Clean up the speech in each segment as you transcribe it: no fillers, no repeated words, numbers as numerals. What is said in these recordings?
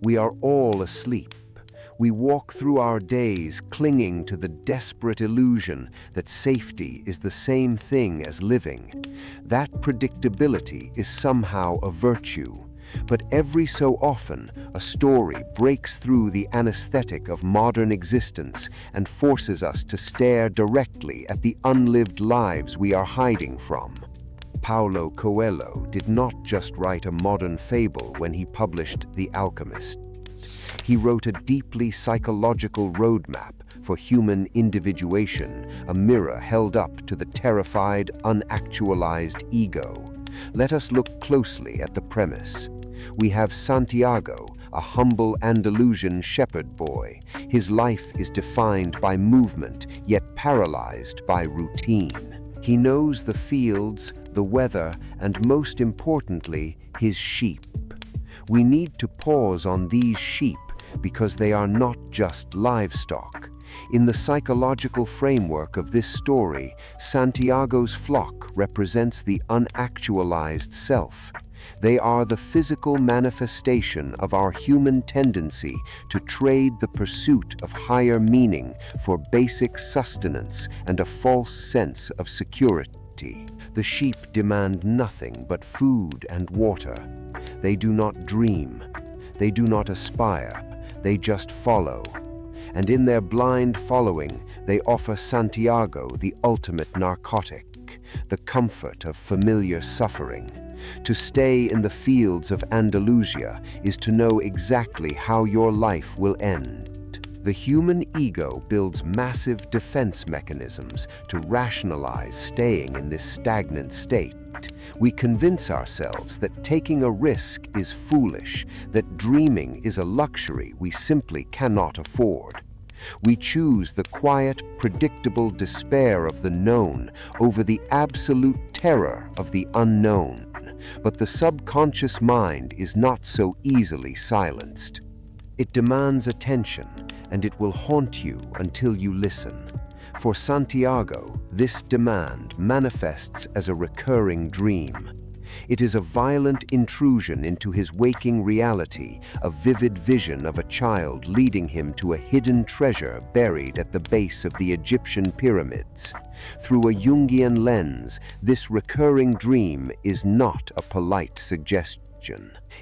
We are all asleep. We walk through our days clinging to the desperate illusion that safety is the same thing as living. That predictability is somehow a virtue. But every so often, a story breaks through the anesthetic of modern existence and forces us to stare directly at the unlived lives we are hiding from. Paulo Coelho did not just write a modern fable when he published The Alchemist. He wrote a deeply psychological roadmap for human individuation, a mirror held up to the terrified, unactualized ego. Let us look closely at the premise. We have Santiago, a humble Andalusian shepherd boy. His life is defined by movement, yet paralyzed by routine. He knows the fields, the weather, and most importantly, his sheep. We need to pause on these sheep because they are not just livestock. In the psychological framework of this story, Santiago's flock represents the unactualized self. They are the physical manifestation of our human tendency to trade the pursuit of higher meaning for basic sustenance and a false sense of security. The sheep demand nothing but food and water. They do not dream. They do not aspire. They just follow. And in their blind following, they offer Santiago the ultimate narcotic, the comfort of familiar suffering. To stay in the fields of Andalusia is to know exactly how your life will end. The human ego builds massive defense mechanisms to rationalize staying in this stagnant state. We convince ourselves that taking a risk is foolish, that dreaming is a luxury we simply cannot afford. We choose the quiet, predictable despair of the known over the absolute terror of the unknown. But the subconscious mind is not so easily silenced. It demands attention, and it will haunt you until you listen. For Santiago, this demand manifests as a recurring dream. It is a violent intrusion into his waking reality, a vivid vision of a child leading him to a hidden treasure buried at the base of the Egyptian pyramids. Through a Jungian lens, this recurring dream is not a polite suggestion.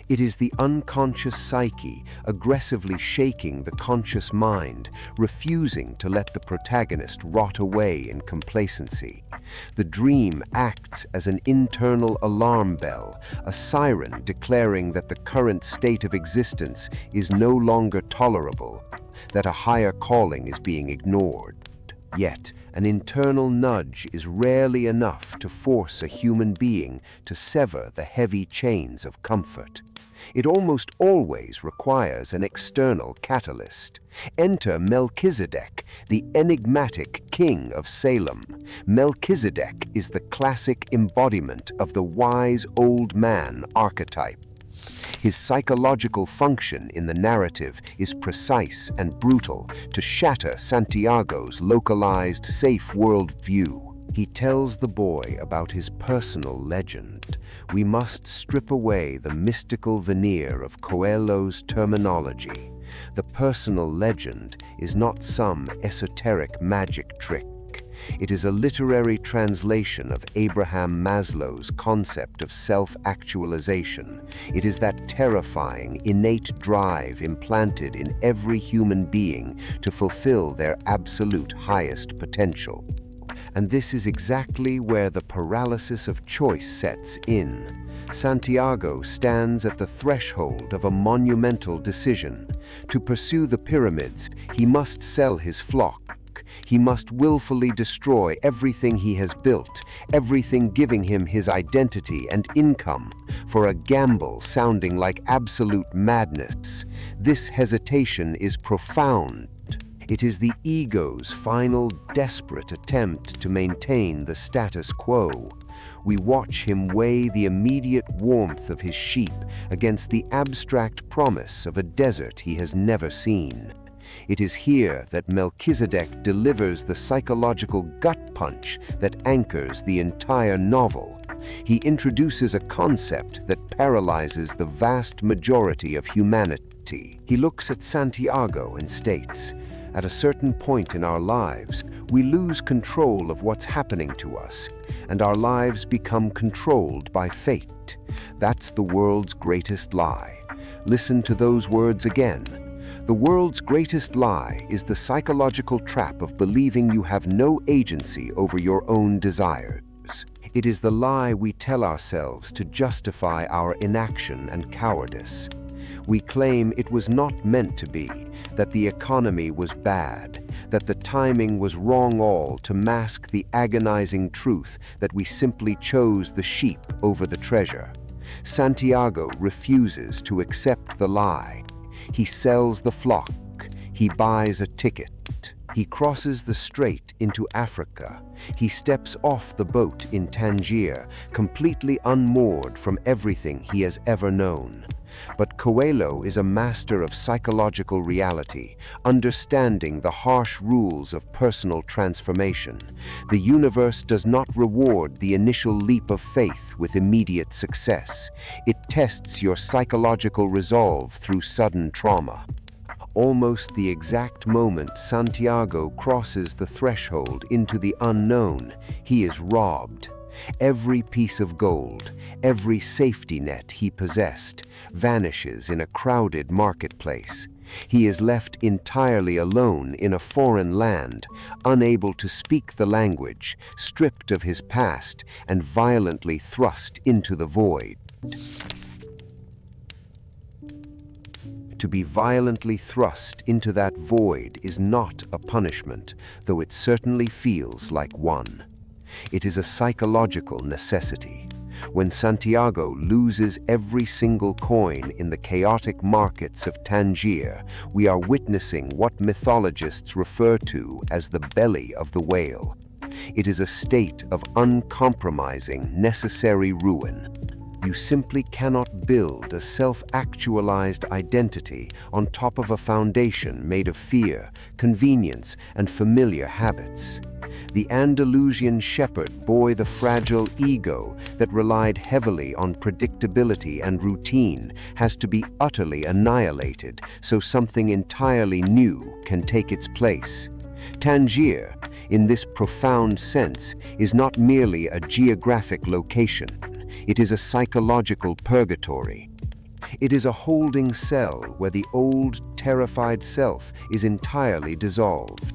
It is the unconscious psyche aggressively shaking the conscious mind, refusing to let the protagonist rot away in complacency. The dream acts as an internal alarm bell, a siren declaring that the current state of existence is no longer tolerable, that a higher calling is being ignored. Yet, an internal nudge is rarely enough to force a human being to sever the heavy chains of comfort. It almost always requires an external catalyst. Enter Melchizedek, the enigmatic king of Salem. Melchizedek is the classic embodiment of the wise old man archetype. His psychological function in the narrative is precise and brutal to shatter Santiago's localized, safe worldview. He tells the boy about his personal legend. We must strip away the mystical veneer of Coelho's terminology. The personal legend is not some esoteric magic trick. It is a literary translation of Abraham Maslow's concept of self-actualization. It is that terrifying, innate drive implanted in every human being to fulfill their absolute highest potential. And this is exactly where the paralysis of choice sets in. Santiago stands at the threshold of a monumental decision. To pursue the pyramids, he must sell his flock. He must willfully destroy everything he has built, everything giving him his identity and income, for a gamble sounding like absolute madness. This hesitation is profound. It is the ego's final, desperate attempt to maintain the status quo. We watch him weigh the immediate warmth of his sheep against the abstract promise of a desert he has never seen. It is here that Melchizedek delivers the psychological gut punch that anchors the entire novel. He introduces a concept that paralyzes the vast majority of humanity. empty. He looks at Santiago and states, "At a certain point in our lives, we lose control of what's happening to us, and our lives become controlled by fate. That's the world's greatest lie." Listen to those words again. The world's greatest lie is the psychological trap of believing you have no agency over your own desires. It is the lie we tell ourselves to justify our inaction and cowardice. We claim it was not meant to be, that the economy was bad, that the timing was wrong, all to mask the agonizing truth that we simply chose the sheep over the treasure. Santiago refuses to accept the lie. He sells the flock. He buys a ticket. He crosses the strait into Africa. He steps off the boat in Tangier, completely unmoored from everything he has ever known. But Coelho is a master of psychological reality, understanding the harsh rules of personal transformation. The universe does not reward the initial leap of faith with immediate success. It tests your psychological resolve through sudden trauma. Almost the exact moment Santiago crosses the threshold into the unknown, he is robbed. Every piece of gold, every safety net he possessed, vanishes in a crowded marketplace. He is left entirely alone in a foreign land, unable to speak the language, stripped of his past, and violently thrust into the void. To be violently thrust into that void is not a punishment, though it certainly feels like one. It is a psychological necessity. When Santiago loses every single coin in the chaotic markets of Tangier, we are witnessing what mythologists refer to as the belly of the whale. It is a state of uncompromising, necessary ruin. You simply cannot build a self-actualized identity on top of a foundation made of fear, convenience, and familiar habits. The Andalusian shepherd bore the fragile ego that relied heavily on predictability and routine has to be utterly annihilated so something entirely new can take its place. Tangier, in this profound sense, is not merely a geographic location. It is a psychological purgatory. It is a holding cell where the old, terrified self is entirely dissolved.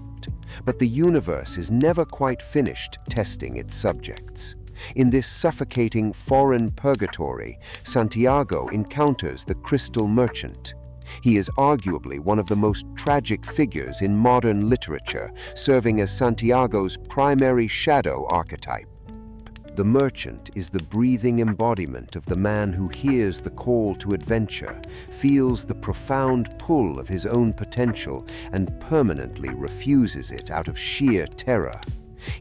But the universe is never quite finished testing its subjects. In this suffocating foreign purgatory, Santiago encounters the crystal merchant. He is arguably one of the most tragic figures in modern literature, serving as Santiago's primary shadow archetype. The merchant is the breathing embodiment of the man who hears the call to adventure, feels the profound pull of his own potential, and permanently refuses it out of sheer terror.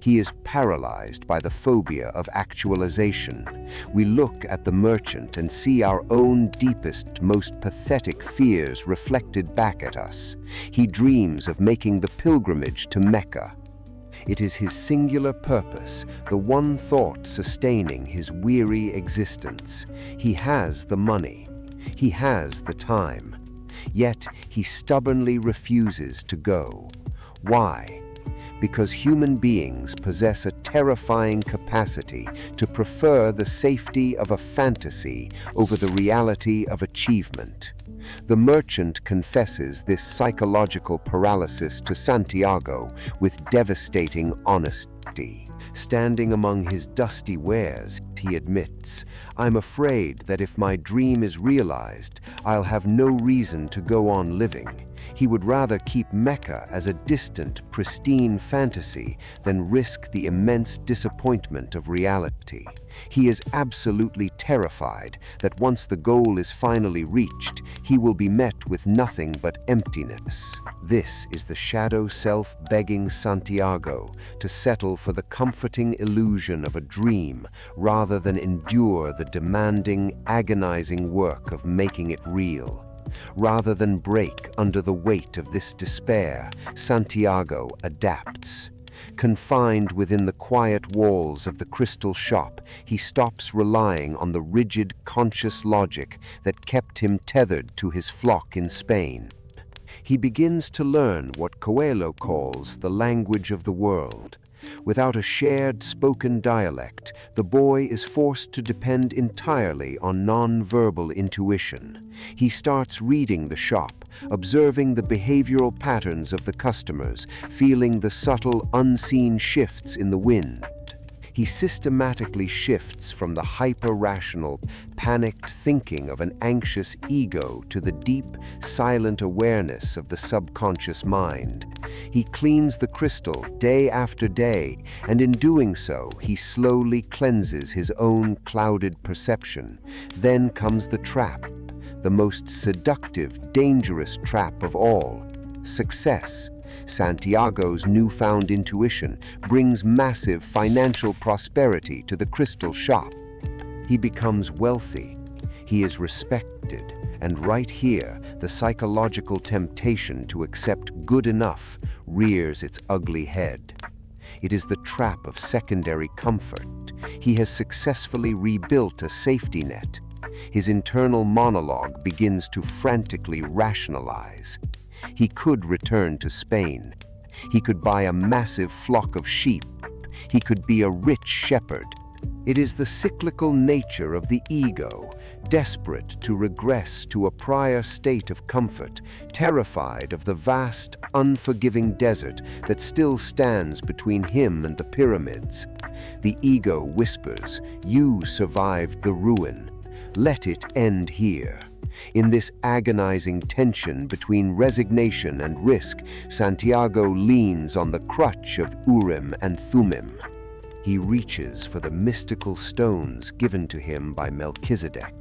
He is paralyzed by the phobia of actualization. We look at the merchant and see our own deepest, most pathetic fears reflected back at us. He dreams of making the pilgrimage to Mecca. It is his singular purpose, the one thought sustaining his weary existence. He has the money. He has the time. Yet he stubbornly refuses to go. Why? Because human beings possess a terrifying capacity to prefer the safety of a fantasy over the reality of achievement. The merchant confesses this psychological paralysis to Santiago with devastating honesty. Standing among his dusty wares, he admits, "I'm afraid that if my dream is realized, I'll have no reason to go on living." He would rather keep Mecca as a distant, pristine fantasy than risk the immense disappointment of reality. He is absolutely terrified that once the goal is finally reached, he will be met with nothing but emptiness. This is the shadow self begging Santiago to settle for the comforting illusion of a dream rather than endure the demanding, agonizing work of making it real. Rather than break under the weight of this despair, Santiago adapts. Confined within the quiet walls of the crystal shop, he stops relying on the rigid, conscious logic that kept him tethered to his flock in Spain. He begins to learn what Coelho calls the language of the world. Without a shared spoken dialect, the boy is forced to depend entirely on non-verbal intuition. He starts reading the shop, observing the behavioral patterns of the customers, feeling the subtle, unseen shifts in the wind. He systematically shifts from the hyper-rational, panicked thinking of an anxious ego to the deep, silent awareness of the subconscious mind. He cleans the crystal day after day, and in doing so, he slowly cleanses his own clouded perception. Then comes the trap, the most seductive, dangerous trap of all: success. Santiago's newfound intuition brings massive financial prosperity to the crystal shop. He becomes wealthy. He is respected. And right here, the psychological temptation to accept good enough rears its ugly head. It is the trap of secondary comfort. He has successfully rebuilt a safety net. His internal monologue begins to frantically rationalize. He could return to Spain. He could buy a massive flock of sheep. He could be a rich shepherd. It is the cyclical nature of the ego, desperate to regress to a prior state of comfort, terrified of the vast, unforgiving desert that still stands between him and the pyramids. The ego whispers, "You survived the ruin. Let it end here." In this agonizing tension between resignation and risk, Santiago leans on the crutch of Urim and Thummim. He reaches for the mystical stones given to him by Melchizedek.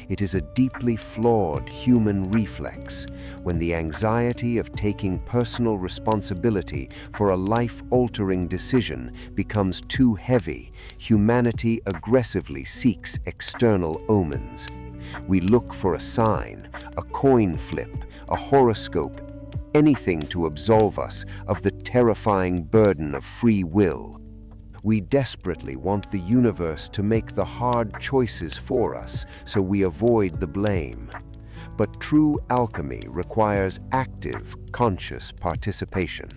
It is a deeply flawed human reflex. When the anxiety of taking personal responsibility for a life-altering decision becomes too heavy, humanity aggressively seeks external omens. We look for a sign, a coin flip, a horoscope, anything to absolve us of the terrifying burden of free will. We desperately want the universe to make the hard choices for us so we avoid the blame. But true alchemy requires active, conscious participation.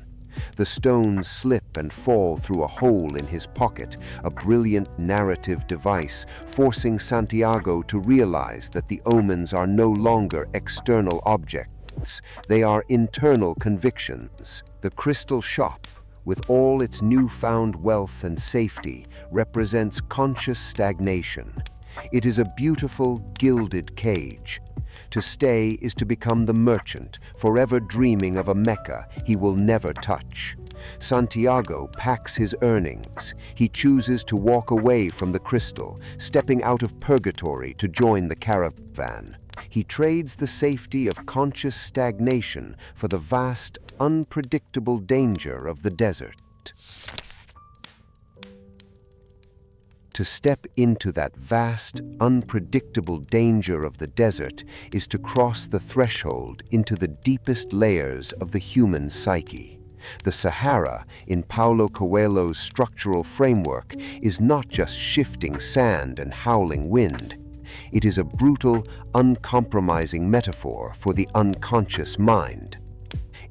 The stones slip and fall through a hole in his pocket, a brilliant narrative device, forcing Santiago to realize that the omens are no longer external objects. They are internal convictions. The crystal shop, with all its newfound wealth and safety, represents conscious stagnation. It is a beautiful, gilded cage. To stay is to become the merchant, forever dreaming of a Mecca he will never touch. Santiago packs his earnings. He chooses to walk away from the crystal, stepping out of purgatory to join the caravan. He trades the safety of conscious stagnation for the vast, unpredictable danger of the desert. To step into that vast, unpredictable danger of the desert is to cross the threshold into the deepest layers of the human psyche. The Sahara, in Paulo Coelho's structural framework, is not just shifting sand and howling wind. It is a brutal, uncompromising metaphor for the unconscious mind.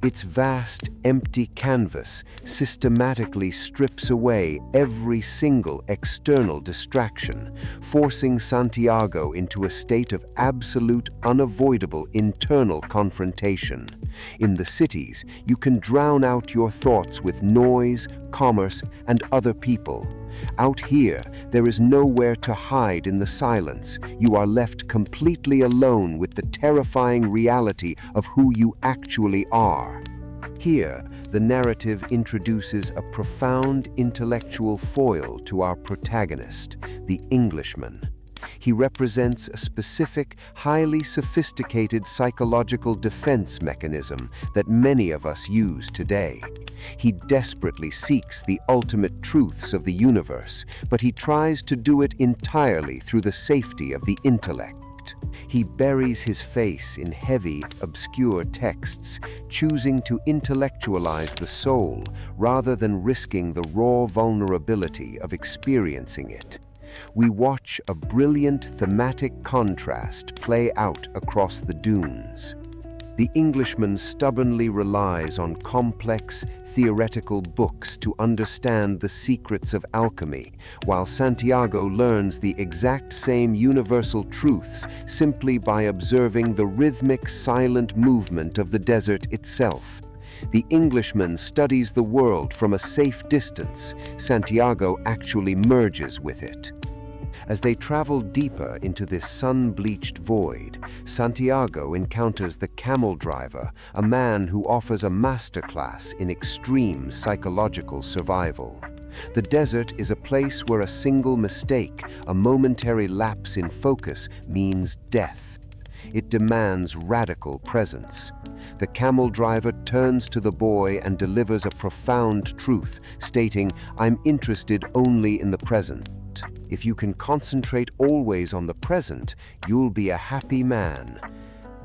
Its vast, empty canvas systematically strips away every single external distraction, forcing Santiago into a state of absolute, unavoidable internal confrontation. In the cities, you can drown out your thoughts with noise, commerce, and other people. Out here, there is nowhere to hide in the silence. You are left completely alone with the terrifying reality of who you actually are. Here, the narrative introduces a profound intellectual foil to our protagonist, the Englishman. He represents a specific, highly sophisticated psychological defense mechanism that many of us use today. He desperately seeks the ultimate truths of the universe, but he tries to do it entirely through the safety of the intellect. He buries his face in heavy, obscure texts, choosing to intellectualize the soul rather than risking the raw vulnerability of experiencing it. We watch a brilliant thematic contrast play out across the dunes. The Englishman stubbornly relies on complex, theoretical books to understand the secrets of alchemy, while Santiago learns the exact same universal truths simply by observing the rhythmic, silent movement of the desert itself. The Englishman studies the world from a safe distance. Santiago actually merges with it. As they travel deeper into this sun-bleached void, Santiago encounters the camel driver, a man who offers a masterclass in extreme psychological survival. The desert is a place where a single mistake, a momentary lapse in focus, means death. It demands radical presence. The camel driver turns to the boy and delivers a profound truth, stating, "I'm interested only in the present. If you can concentrate always on the present, you'll be a happy man."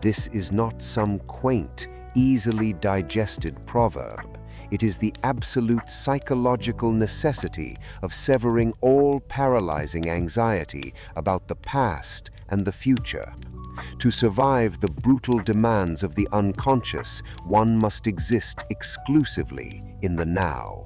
This is not some quaint, easily digested proverb. It is the absolute psychological necessity of severing all paralyzing anxiety about the past and the future. To survive the brutal demands of the unconscious, one must exist exclusively in the now.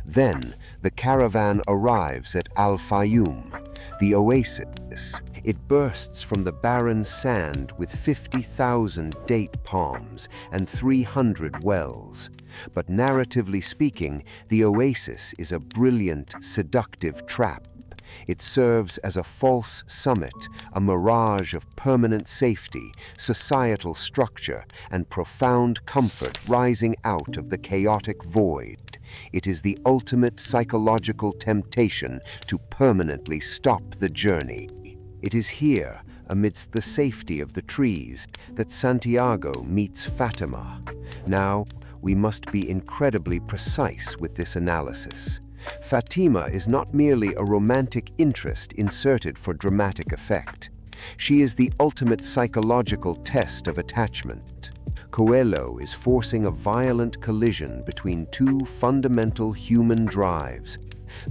Then, the caravan arrives at Al-Fayoum, the oasis. It bursts from the barren sand with 50,000 date palms and 300 wells. But narratively speaking, the oasis is a brilliant, seductive trap. It serves as a false summit, a mirage of permanent safety, societal structure, and profound comfort rising out of the chaotic void. It is the ultimate psychological temptation to permanently stop the journey. It is here, amidst the safety of the trees, that Santiago meets Fatima. Now, we must be incredibly precise with this analysis. Fatima is not merely a romantic interest inserted for dramatic effect. She is the ultimate psychological test of attachment. Coelho is forcing a violent collision between two fundamental human drives: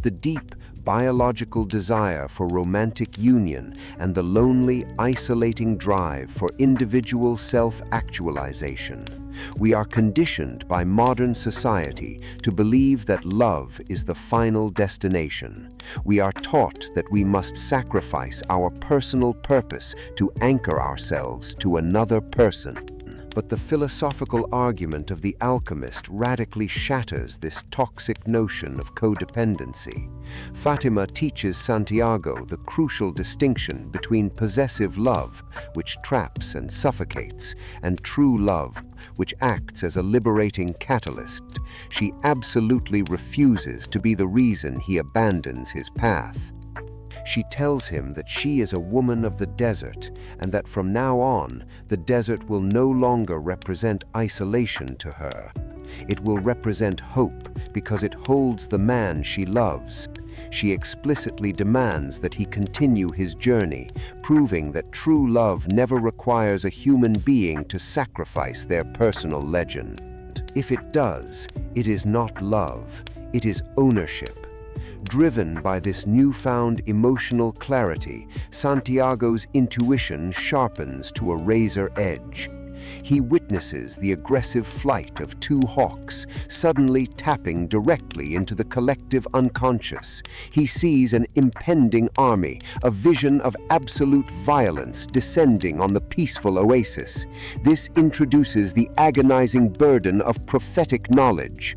the deep, biological desire for romantic union and the lonely, isolating drive for individual self-actualization. We are conditioned by modern society to believe that love is the final destination. We are taught that we must sacrifice our personal purpose to anchor ourselves to another person. But the philosophical argument of the alchemist radically shatters this toxic notion of codependency. Fatima teaches Santiago the crucial distinction between possessive love, which traps and suffocates, and true love, which acts as a liberating catalyst. She absolutely refuses to be the reason he abandons his path. She tells him that she is a woman of the desert, and that from now on, the desert will no longer represent isolation to her. It will represent hope because it holds the man she loves. She explicitly demands that he continue his journey, proving that true love never requires a human being to sacrifice their personal legend. If it does, it is not love, it is ownership. Driven by this newfound emotional clarity, Santiago's intuition sharpens to a razor edge. He witnesses the aggressive flight of two hawks, suddenly tapping directly into the collective unconscious. He sees an impending army, a vision of absolute violence descending on the peaceful oasis. This introduces the agonizing burden of prophetic knowledge.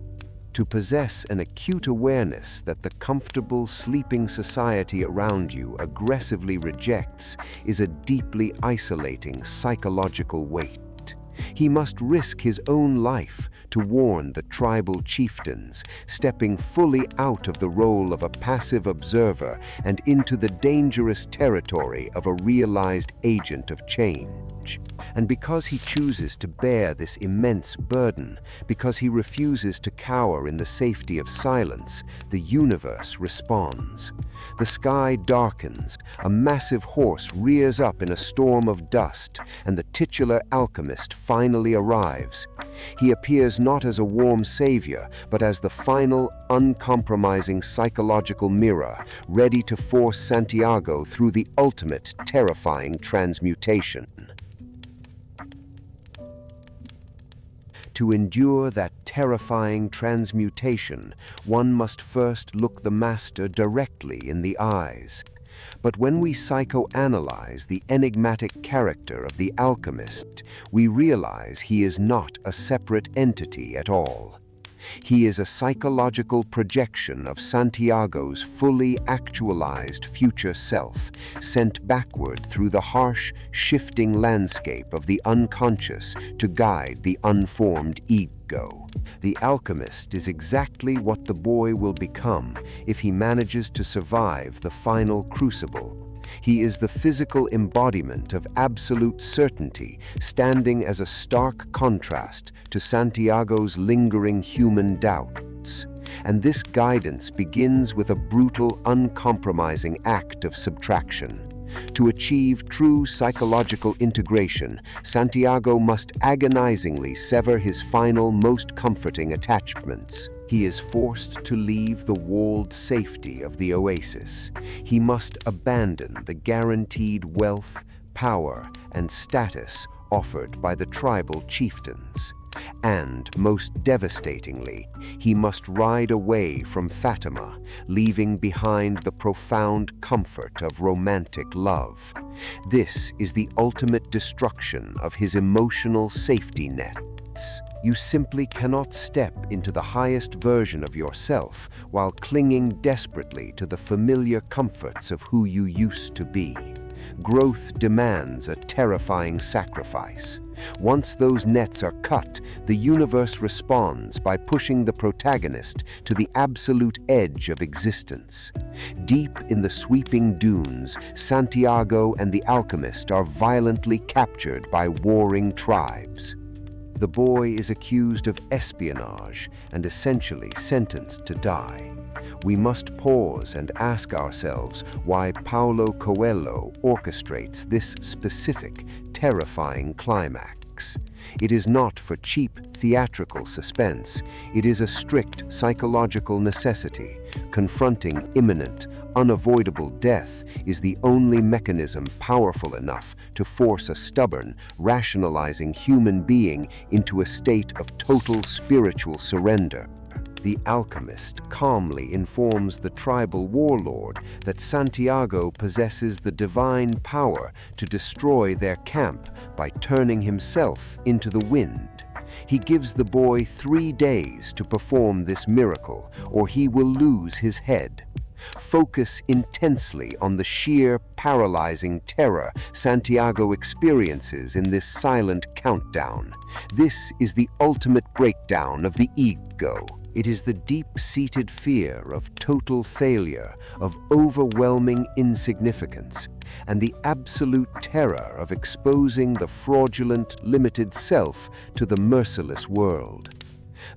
To possess an acute awareness that the comfortable, sleeping society around you aggressively rejects is a deeply isolating psychological weight. He must risk his own life to warn the tribal chieftains, stepping fully out of the role of a passive observer and into the dangerous territory of a realized agent of change. knowledge. And because he chooses to bear this immense burden, because he refuses to cower in the safety of silence, the universe responds. The sky darkens, a massive horse rears up in a storm of dust, and the titular alchemist finally arrives. He appears not as a warm savior, but as the final, uncompromising psychological mirror, ready to force Santiago through the ultimate, terrifying transmutation. To endure that terrifying transmutation, one must first look the master directly in the eyes. But when we psychoanalyze the enigmatic character of the alchemist, we realize he is not a separate entity at all. He is a psychological projection of Santiago's fully actualized future self, sent backward through the harsh, shifting landscape of the unconscious to guide the unformed ego. The alchemist is exactly what the boy will become if he manages to survive the final crucible. He is the physical embodiment of absolute certainty, standing as a stark contrast to Santiago's lingering human doubts. And this guidance begins with a brutal, uncompromising act of subtraction. To achieve true psychological integration, Santiago must agonizingly sever his final, most comforting attachments. He is forced to leave the walled safety of the oasis. He must abandon the guaranteed wealth, power, and status offered by the tribal chieftains. And, most devastatingly, he must ride away from Fatima, leaving behind the profound comfort of romantic love. This is the ultimate destruction of his emotional safety nets. You simply cannot step into the highest version of yourself while clinging desperately to the familiar comforts of who you used to be. Growth demands a terrifying sacrifice. Once those nets are cut, the universe responds by pushing the protagonist to the absolute edge of existence. Deep in the sweeping dunes, Santiago and the alchemist are violently captured by warring tribes. The boy is accused of espionage and essentially sentenced to die. We must pause and ask ourselves why Paulo Coelho orchestrates this specific, terrifying climax. It is not for cheap theatrical suspense. It is a strict psychological necessity. Confronting imminent, unavoidable death is the only mechanism powerful enough to force a stubborn, rationalizing human being into a state of total spiritual surrender. The alchemist calmly informs the tribal warlord that Santiago possesses the divine power to destroy their camp by turning himself into the wind. He gives the boy 3 days to perform this miracle, or he will lose his head. Focus intensely on the sheer, paralyzing terror Santiago experiences in this silent countdown. This is the ultimate breakdown of the ego. It is the deep-seated fear of total failure, of overwhelming insignificance, and the absolute terror of exposing the fraudulent, limited self to the merciless world.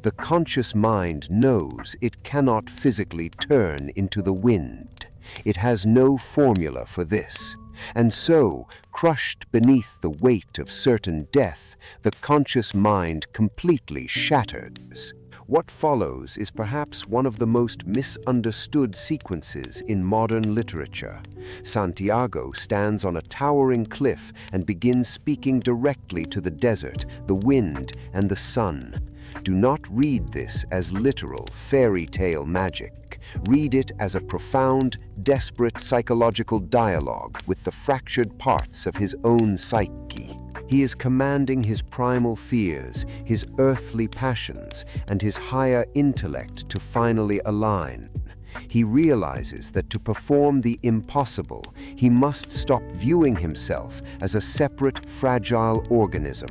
The conscious mind knows it cannot physically turn into the wind. It has no formula for this. And so, crushed beneath the weight of certain death, the conscious mind completely shatters. What follows is perhaps one of the most misunderstood sequences in modern literature. Santiago stands on a towering cliff and begins speaking directly to the desert, the wind, and the sun. Do not read this as literal fairy tale magic. Read it as a profound, desperate psychological dialogue with the fractured parts of his own psyche. He is commanding his primal fears, his earthly passions, and his higher intellect to finally align. He realizes that to perform the impossible, he must stop viewing himself as a separate, fragile organism.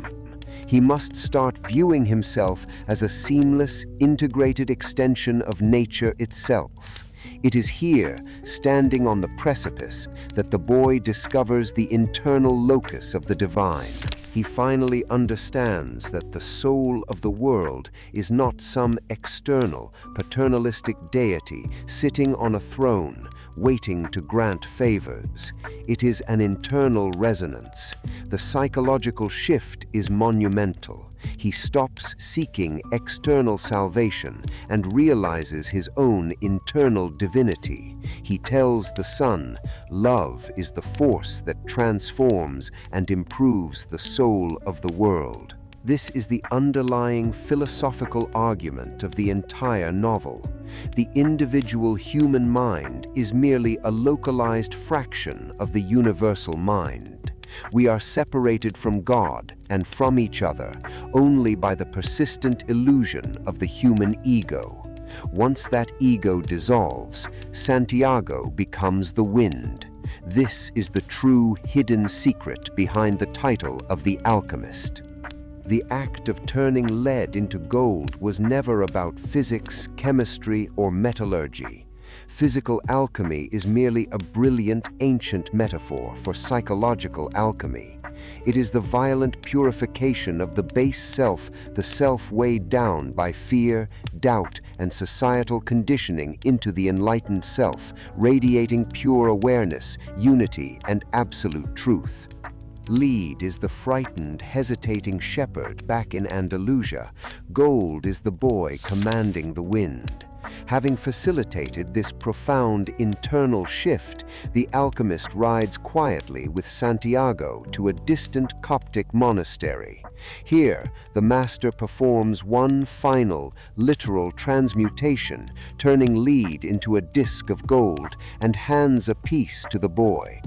He must start viewing himself as a seamless, integrated extension of nature itself. It is here, standing on the precipice, that the boy discovers the internal locus of the divine. He finally understands that the soul of the world is not some external, paternalistic deity sitting on a throne, waiting to grant favors. It is an internal resonance. The psychological shift is monumental. He stops seeking external salvation and realizes his own internal divinity. He tells the son, love is the force that transforms and improves the soul of the world. This is the underlying philosophical argument of the entire novel. The individual human mind is merely a localized fraction of the universal mind. We are separated from God and from each other only by the persistent illusion of the human ego. Once that ego dissolves, Santiago becomes the wind. This is the true hidden secret behind the title of The Alchemist. The act of turning lead into gold was never about physics, chemistry, or metallurgy. Physical alchemy is merely a brilliant ancient metaphor for psychological alchemy. It is the violent purification of the base self, the self weighed down by fear, doubt, and societal conditioning into the enlightened self, radiating pure awareness, unity, and absolute truth. Lead is the frightened, hesitating shepherd back in Andalusia. Gold is the boy commanding the wind. Having facilitated this profound internal shift, the alchemist rides quietly with Santiago to a distant Coptic monastery. Here, the master performs one final, literal transmutation, turning lead into a disc of gold, and hands a piece to the boy.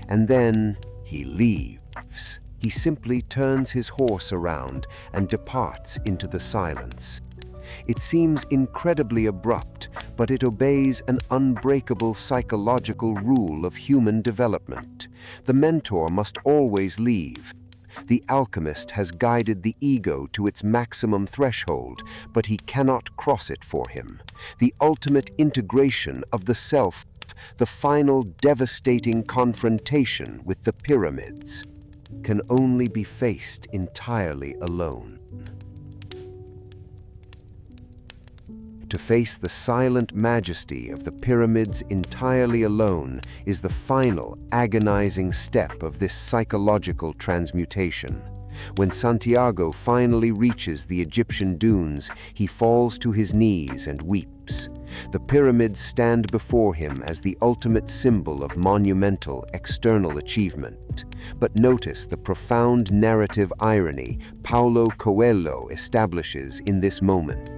And then he leaves. He simply turns his horse around and departs into the silence. It seems incredibly abrupt, but it obeys an unbreakable psychological rule of human development. The mentor must always leave. The alchemist has guided the ego to its maximum threshold, but he cannot cross it for him. The ultimate integration of the self, the final devastating confrontation with the pyramids, can only be faced entirely alone. To face the silent majesty of the pyramids entirely alone is the final, agonizing step of this psychological transmutation. When Santiago finally reaches the Egyptian dunes, he falls to his knees and weeps. The pyramids stand before him as the ultimate symbol of monumental external achievement. But notice the profound narrative irony Paulo Coelho establishes in this moment.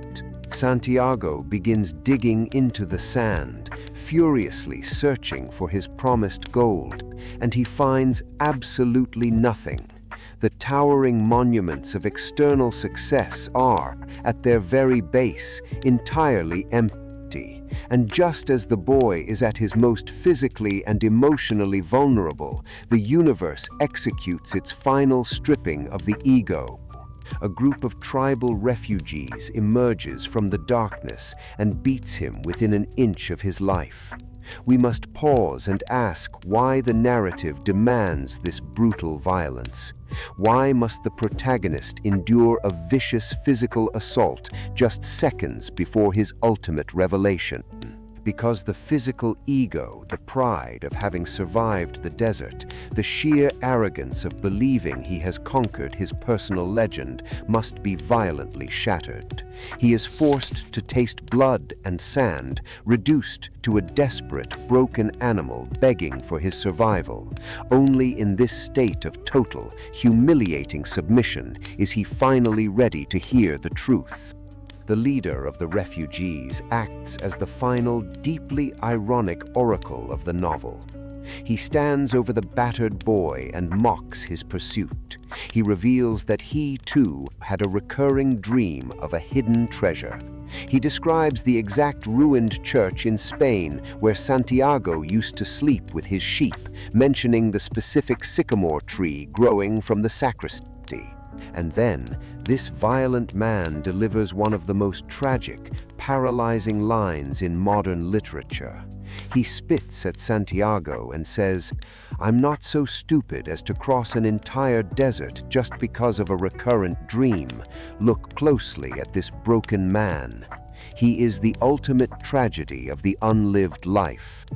Santiago begins digging into the sand, furiously searching for his promised gold, and he finds absolutely nothing. The towering monuments of external success are, at their very base, entirely empty. And just as the boy is at his most physically and emotionally vulnerable, the universe executes its final stripping of the ego. A group of tribal refugees emerges from the darkness and beats him within an inch of his life. We must pause and ask why the narrative demands this brutal violence. Why must the protagonist endure a vicious physical assault just seconds before his ultimate revelation? Because the physical ego, the pride of having survived the desert, the sheer arrogance of believing he has conquered his personal legend, must be violently shattered. He is forced to taste blood and sand, reduced to a desperate, broken animal begging for his survival. Only in this state of total, humiliating submission is he finally ready to hear the truth. The leader of the refugees acts as the final, deeply ironic oracle of the novel. He stands over the battered boy and mocks his pursuit. He reveals that he, too, had a recurring dream of a hidden treasure. He describes the exact ruined church in Spain where Santiago used to sleep with his sheep, mentioning the specific sycamore tree growing from the sacristy. And then, this violent man delivers one of the most tragic, paralyzing lines in modern literature. He spits at Santiago and says, "I'm not so stupid as to cross an entire desert just because of a recurrent dream. Look closely at this broken man. He is the ultimate tragedy of the unlived life."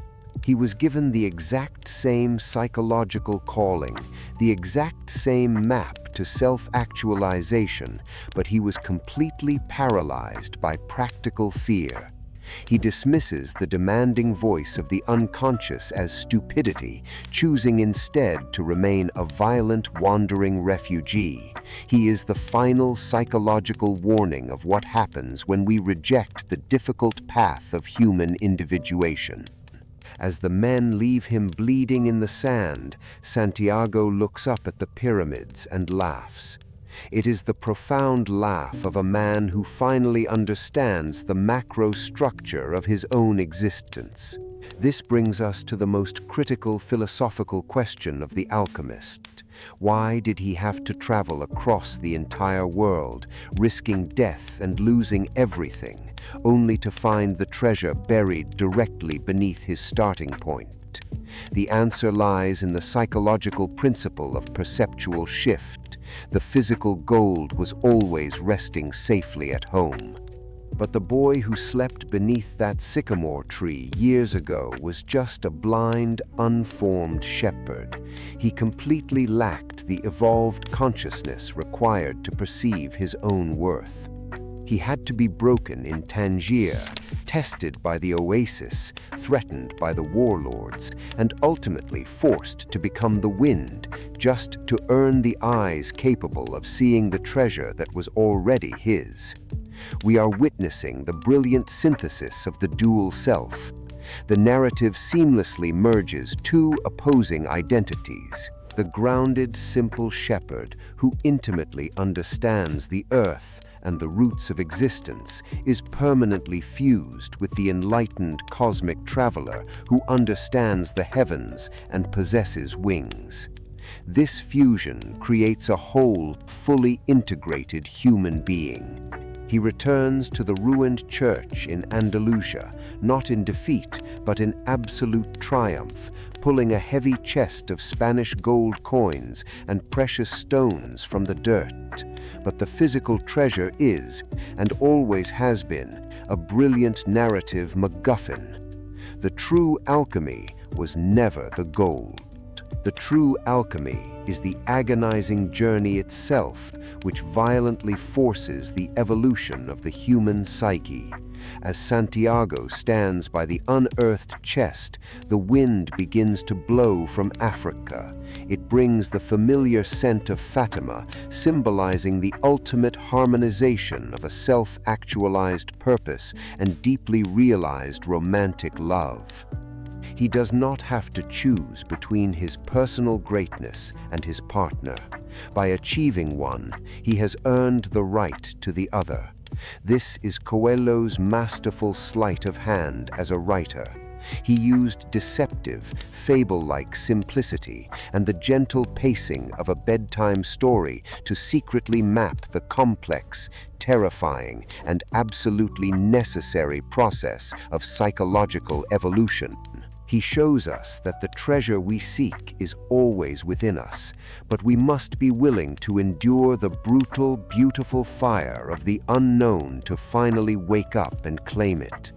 He was given the exact same psychological calling, the exact same map to self-actualization, but he was completely paralyzed by practical fear. He dismisses the demanding voice of the unconscious as stupidity, choosing instead to remain a violent, wandering refugee. He is the final psychological warning of what happens when we reject the difficult path of human individuation. As the men leave him bleeding in the sand, Santiago looks up at the pyramids and laughs. It is the profound laugh of a man who finally understands the macro structure of his own existence. This brings us to the most critical philosophical question of the alchemist. Why did he have to travel across the entire world, risking death and losing everything, only to find the treasure buried directly beneath his starting point? The answer lies in the psychological principle of perceptual shift. The physical gold was always resting safely at home. But the boy who slept beneath that sycamore tree years ago was just a blind, unformed shepherd. He completely lacked the evolved consciousness required to perceive his own worth. He had to be broken in Tangier, tested by the oasis, threatened by the warlords, and ultimately forced to become the wind, just to earn the eyes capable of seeing the treasure that was already his. We are witnessing the brilliant synthesis of the dual self. The narrative seamlessly merges two opposing identities. The grounded, simple shepherd who intimately understands the earth and the roots of existence is permanently fused with the enlightened cosmic traveler who understands the heavens and possesses wings. This fusion creates a whole, fully integrated human being. He returns to the ruined church in Andalusia, not in defeat, but in absolute triumph, pulling a heavy chest of Spanish gold coins and precious stones from the dirt. But the physical treasure is, and always has been, a brilliant narrative MacGuffin. The true alchemy was never the gold. The true alchemy is the agonizing journey itself, which violently forces the evolution of the human psyche. As Santiago stands by the unearthed chest, the wind begins to blow from Africa. It brings the familiar scent of Fatima, symbolizing the ultimate harmonization of a self-actualized purpose and deeply realized romantic love. He does not have to choose between his personal greatness and his partner. By achieving one, he has earned the right to the other. This is Coelho's masterful sleight of hand as a writer. He used deceptive, fable-like simplicity and the gentle pacing of a bedtime story to secretly map the complex, terrifying, and absolutely necessary process of psychological evolution. He shows us that the treasure we seek is always within us, but we must be willing to endure the brutal, beautiful fire of the unknown to finally wake up and claim it.